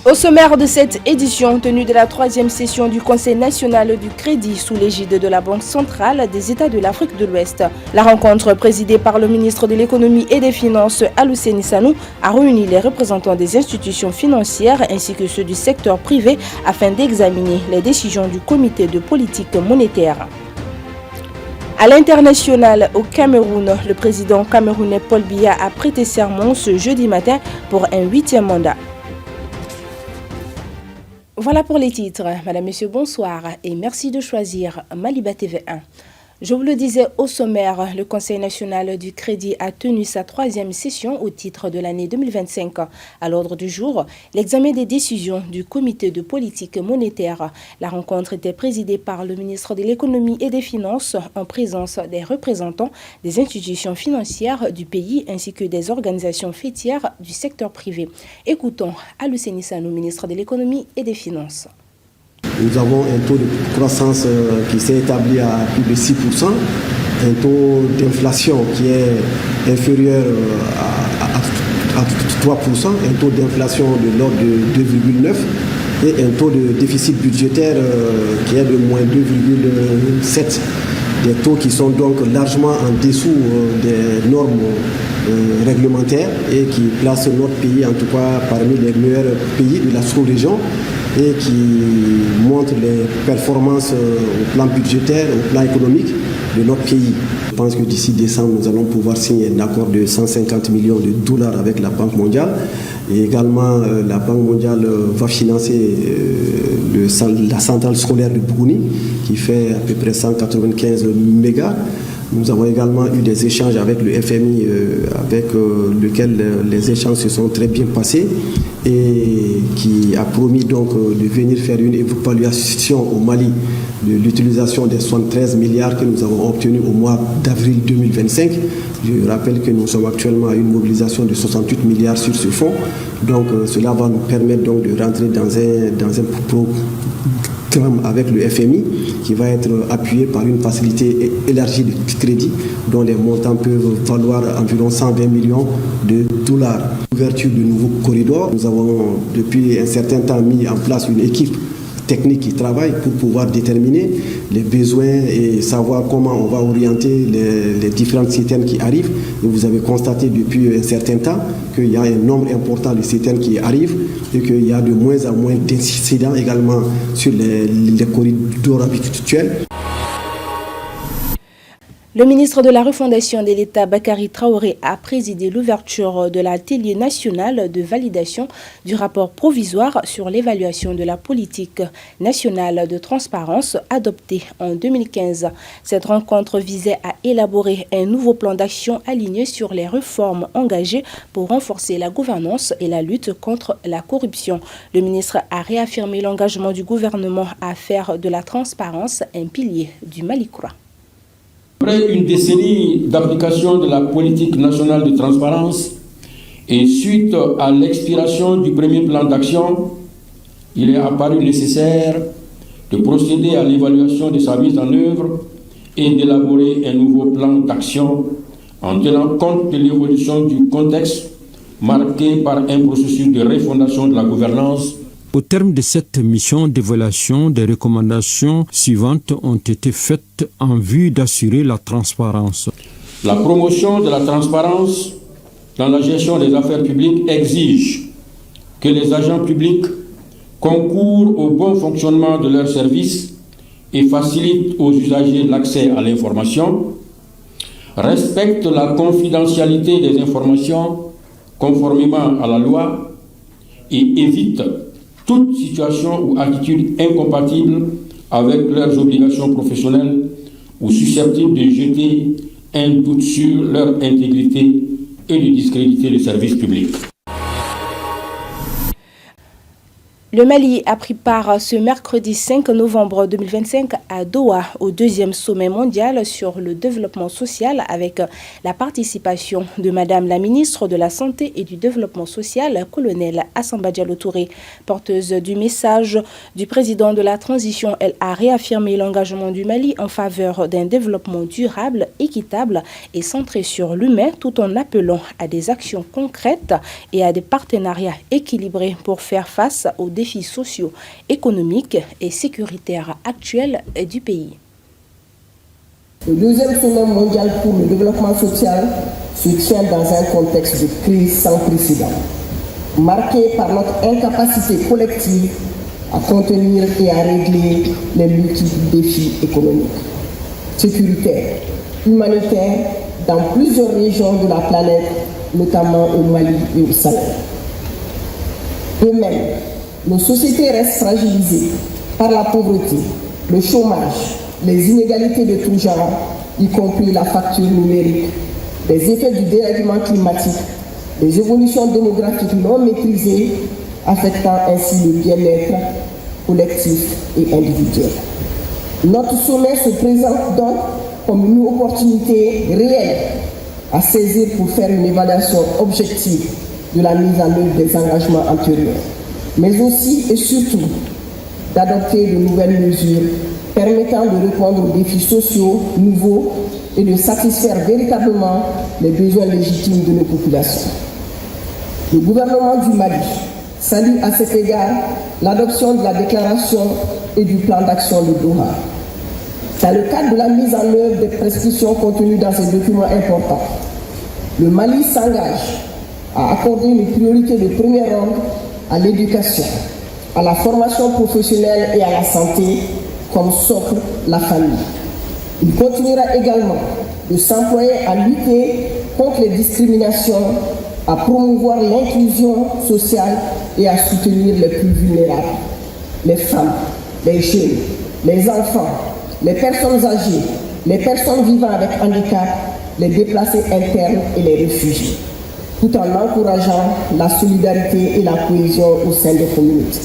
Au sommaire de cette édition, tenue de la 3e session du Conseil national du crédit sous l'égide de la Banque centrale des États de l'Afrique de l'Ouest. La rencontre présidée par le ministre de l'Économie et des Finances, Aluseni Sanou, a réuni les représentants des institutions financières ainsi que ceux du secteur privé afin d'examiner les décisions du comité de politique monétaire. À l'international, au Cameroun, le président camerounais Paul Biya a prêté serment ce jeudi matin pour un 8e mandat. Voilà pour les titres. Madame, Monsieur, bonsoir et merci de choisir Maliba TV1. Je vous le disais au sommaire, le Conseil national du crédit a tenu sa 3e session au titre de l'année 2025. À l'ordre du jour, l'examen des décisions du comité de politique monétaire. La rencontre était présidée par le ministre de l'Économie et des Finances en présence des représentants des institutions financières du pays ainsi que des organisations fêtières du secteur privé. Écoutons Aluseni Sanou, ministre de l'Économie et des Finances. Nous avons un taux de croissance qui s'est établi à plus de 6%, un taux d'inflation qui est inférieur à 3%, un taux d'inflation de l'ordre de 2,9% et un taux de déficit budgétaire qui est de moins 2,7%. Des taux qui sont donc largement en dessous des normes réglementaires et qui placent notre pays en tout cas parmi les meilleurs pays de la sous-région et qui montrent les performances au plan budgétaire, au plan économique de notre pays. Je pense que d'ici décembre, nous allons pouvoir signer un accord de 150 millions de dollars avec la Banque mondiale. Et également, la Banque mondiale va financer la centrale solaire de Bougouni, qui fait à peu près 195 mégas. Nous avons également eu des échanges avec le FMI, avec lequel les échanges se sont très bien passés et qui a promis donc de venir faire une évaluation au Mali de l'utilisation des 73 milliards que nous avons obtenus au mois d'avril 2025. Je rappelle que nous sommes actuellement à une mobilisation de 68 milliards sur ce fonds. Donc cela va nous permettre donc de rentrer dans un programme avec le FMI qui va être appuyé par une facilité élargie de crédit dont les montants peuvent valoir environ 120 millions de dollars. Ouverture de nouveaux corridors. Nous avons depuis un certain temps mis en place une équipe technique qui travaille pour pouvoir déterminer les besoins et savoir comment on va orienter les différentes citernes qui arrivent. Et vous avez constaté depuis un certain temps qu'il y a un nombre important de citernes qui arrivent et qu'il y a de moins en moins d'incidents également sur les corridors habituels. Le ministre de la Refondation de l'État, Bakary Traoré, a présidé l'ouverture de l'atelier national de validation du rapport provisoire sur l'évaluation de la politique nationale de transparence adopté en 2015. Cette rencontre visait à élaborer un nouveau plan d'action aligné sur les réformes engagées pour renforcer la gouvernance et la lutte contre la corruption. Le ministre a réaffirmé l'engagement du gouvernement à faire de la transparence un pilier du Malikura. Après une décennie d'application de la politique nationale de transparence et suite à l'expiration du premier plan d'action, il est apparu nécessaire de procéder à l'évaluation de sa mise en œuvre et d'élaborer un nouveau plan d'action en tenant compte de l'évolution du contexte marqué par un processus de refondation de la gouvernance. Au terme de cette mission d'évaluation, des recommandations suivantes ont été faites en vue d'assurer la transparence. La promotion de la transparence dans la gestion des affaires publiques exige que les agents publics concourent au bon fonctionnement de leurs services et facilitent aux usagers l'accès à l'information, respectent la confidentialité des informations conformément à la loi et évitent toute situation ou attitude incompatible avec leurs obligations professionnelles ou susceptible de jeter un doute sur leur intégrité et de discréditer le service public. Le Mali a pris part ce mercredi 5 novembre 2025 à Doha au deuxième sommet mondial sur le développement social avec la participation de Madame la ministre de la Santé et du Développement social, colonel Assamba Diallo Touré. Porteuse du message du président de la transition, elle a réaffirmé l'engagement du Mali en faveur d'un développement durable, équitable et centré sur l'humain tout en appelant à des actions concrètes et à des partenariats équilibrés pour faire face aux défis sociaux, économiques et sécuritaires actuels du pays. Le deuxième sommet mondial pour le développement social se tient dans un contexte de crise sans précédent, marqué par notre incapacité collective à contenir et à régler les multiples défis économiques, sécuritaires, humanitaires dans plusieurs régions de la planète, notamment au Mali et au Sahel. De même, nos sociétés restent fragilisées par la pauvreté, le chômage, les inégalités de tout genre, y compris la fracture numérique, les effets du dérèglement climatique, les évolutions démographiques non maîtrisées, affectant ainsi le bien-être collectif et individuel. Notre sommet se présente donc comme une opportunité réelle à saisir pour faire une évaluation objective de la mise en œuvre des engagements antérieurs, mais aussi et surtout d'adopter de nouvelles mesures permettant de répondre aux défis sociaux nouveaux et de satisfaire véritablement les besoins légitimes de nos populations. Le gouvernement du Mali salue à cet égard l'adoption de la déclaration et du plan d'action de Doha. Dans le cadre de la mise en œuvre des prescriptions contenues dans ces documents importants, le Mali s'engage à accorder une priorité de premier ordre à l'éducation, à la formation professionnelle et à la santé comme socle la famille. Il continuera également de s'employer à lutter contre les discriminations, à promouvoir l'inclusion sociale et à soutenir les plus vulnérables, les femmes, les jeunes, les enfants, les personnes âgées, les personnes vivant avec handicap, les déplacés internes et les réfugiés, tout en encourageant la solidarité et la cohésion au sein des communautés.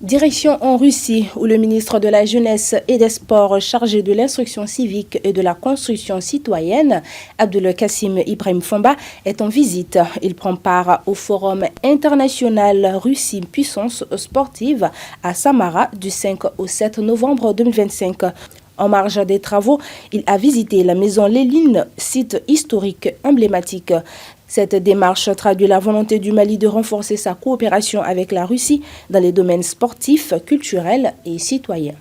Direction en Russie, où le ministre de la Jeunesse et des Sports chargé de l'instruction civique et de la construction citoyenne, Abdul Kassim Ibrahim Fomba, est en visite. Il prend part au Forum international Russie Puissance sportive à Samara du 5 au 7 novembre 2025. En marge des travaux, il a visité la maison Lénine, site historique emblématique. Cette démarche traduit la volonté du Mali de renforcer sa coopération avec la Russie dans les domaines sportifs, culturels et citoyens.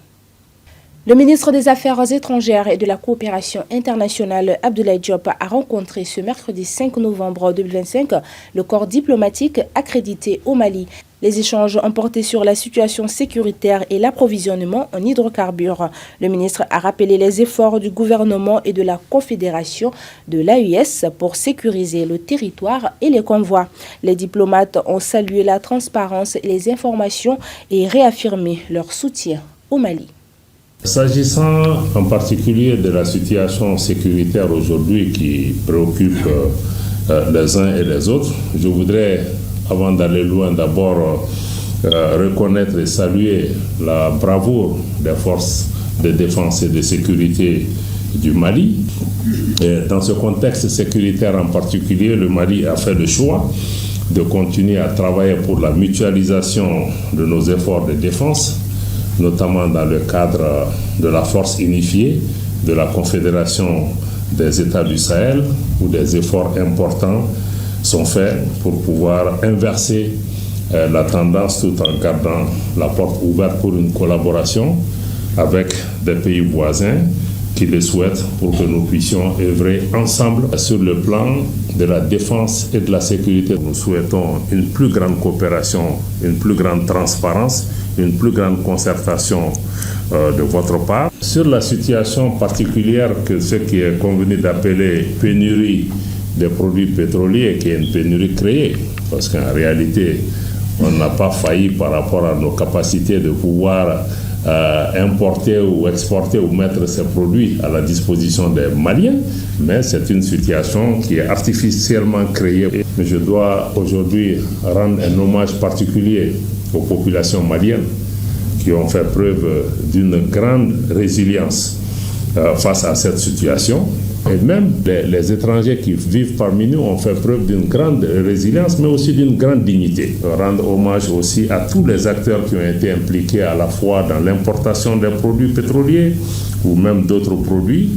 Le ministre des Affaires étrangères et de la coopération internationale, Abdoulaye Diop, a rencontré ce mercredi 5 novembre 2025 le corps diplomatique accrédité au Mali. Les échanges ont porté sur la situation sécuritaire et l'approvisionnement en hydrocarbures. Le ministre a rappelé les efforts du gouvernement et de la Confédération de l'AES pour sécuriser le territoire et les convois. Les diplomates ont salué la transparence et les informations et réaffirmé leur soutien au Mali. S'agissant en particulier de la situation sécuritaire aujourd'hui qui préoccupe les uns et les autres, je voudrais, avant d'aller loin, d'abord reconnaître et saluer la bravoure des forces de défense et de sécurité du Mali. Et dans ce contexte sécuritaire en particulier, le Mali a fait le choix de continuer à travailler pour la mutualisation de nos efforts de défense, notamment dans le cadre de la force unifiée de la Confédération des États du Sahel, où des efforts importants sont faits pour pouvoir inverser la tendance tout en gardant la porte ouverte pour une collaboration avec des pays voisins qui le souhaitent pour que nous puissions œuvrer ensemble sur le plan de la défense et de la sécurité. Nous souhaitons une plus grande coopération, une plus grande transparence, une plus grande concertation de votre part. Sur la situation particulière que ce qui est convenu d'appeler pénurie des produits pétroliers, qui est une pénurie créée, parce qu'en réalité, on n'a pas failli par rapport à nos capacités de pouvoir importer ou exporter ou mettre ces produits à la disposition des Maliens, mais c'est une situation qui est artificiellement créée. Mais je dois aujourd'hui rendre un hommage particulier aux populations maliennes qui ont fait preuve d'une grande résilience face à cette situation. Et même les étrangers qui vivent parmi nous ont fait preuve d'une grande résilience, mais aussi d'une grande dignité. Rendre hommage aussi à tous les acteurs qui ont été impliqués à la fois dans l'importation des produits pétroliers ou même d'autres produits,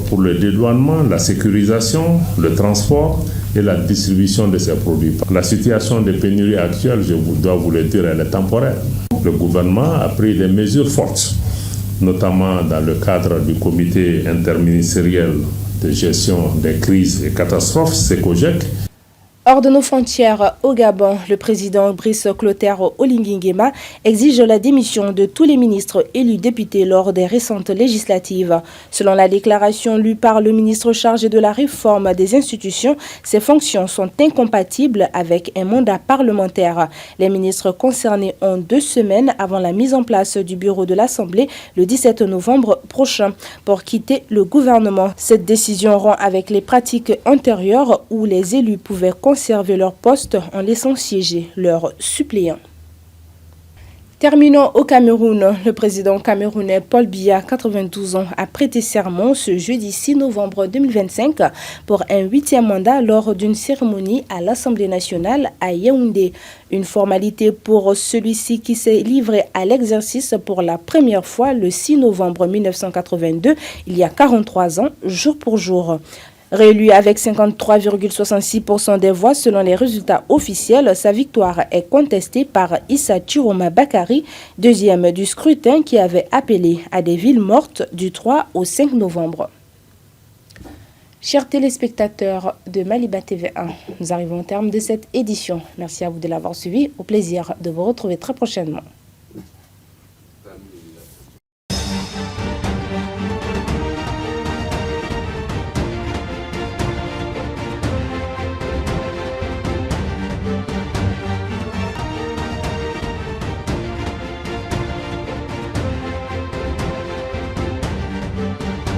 pour le dédouanement, la sécurisation, le transport et la distribution de ces produits. La situation des pénuries actuelles, je dois vous le dire, elle est temporaire. Le gouvernement a pris des mesures fortes, notamment dans le cadre du comité interministériel de gestion des crises et catastrophes, SECOGEC. Hors de nos frontières, au Gabon, le président Brice Clotaire Oligui Nguema exige la démission de tous les ministres élus députés lors des récentes législatives. Selon la déclaration lue par le ministre chargé de la réforme des institutions, ces fonctions sont incompatibles avec un mandat parlementaire. Les ministres concernés ont 2 semaines avant la mise en place du bureau de l'Assemblée le 17 novembre prochain pour quitter le gouvernement. Cette décision rompt avec les pratiques antérieures où les élus pouvaient conserver leur poste en laissant siéger leurs suppléants. Terminons au Cameroun. Le président camerounais Paul Biya, 92 ans, a prêté serment ce jeudi 6 novembre 2025 pour un 8e mandat lors d'une cérémonie à l'Assemblée nationale à Yaoundé. Une formalité pour celui-ci qui s'est livré à l'exercice pour la première fois le 6 novembre 1982, il y a 43 ans, jour pour jour. Réélu avec 53,66% des voix selon les résultats officiels, sa victoire est contestée par Issa Chiroma Bakari, deuxième du scrutin qui avait appelé à des villes mortes du 3 au 5 novembre. Chers téléspectateurs de Maliba TV1, nous arrivons au terme de cette édition. Merci à vous de l'avoir suivi. Au plaisir de vous retrouver très prochainement.